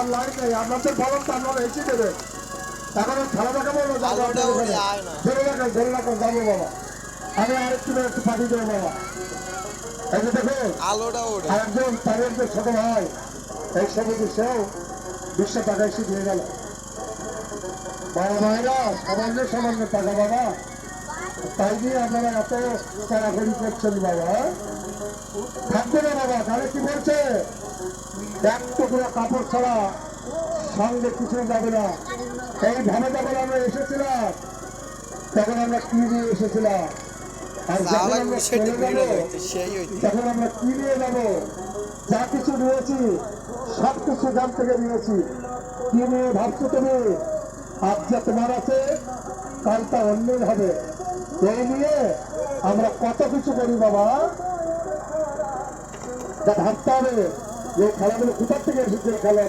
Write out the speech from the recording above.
আর line নেই, আপনাদের বলুন তো আপনারা এসে দেবে। এখন খেলা দেখা বলবো ধরে রাখেন যাবো বাবা। আমি আরেকটু একটু পাঠিয়ে দেবো বাবা। এই যে দেখুন আরেকজন তাদের যে ছোট ভাই এই সমিতি সেও 200 টাকা এসে দিয়ে গেল। বাবা ভাইরা সামান্য টাকা বাবা, তাই দিয়ে আপনারা এত কারাকড়ি করছেন বাবা। থাকবে না বাবা, তাহলে কি বলছে এক টুকরো কাপড় ছাড়া সঙ্গে কিছু যাবে না। এইভাবে যখন আমরা এসেছিলাম তখন আমরা কি নিয়ে এসেছিলাম, আর যখন আমরা চলে যাবো তখন আমরা কি নিয়ে যাবো। যা কিছু নিয়েছি সব কিছু এখান থেকে নিয়েছি। কি নিয়ে ভাবছো তুমি? আজ যা তোমার আছে কালটা অন্যের হবে। এই নিয়ে আমরা কত কিছু করি বাবা, যা ভাবতে হবে যে খেলাগুলো কোথার থেকে এসেছে খেলা।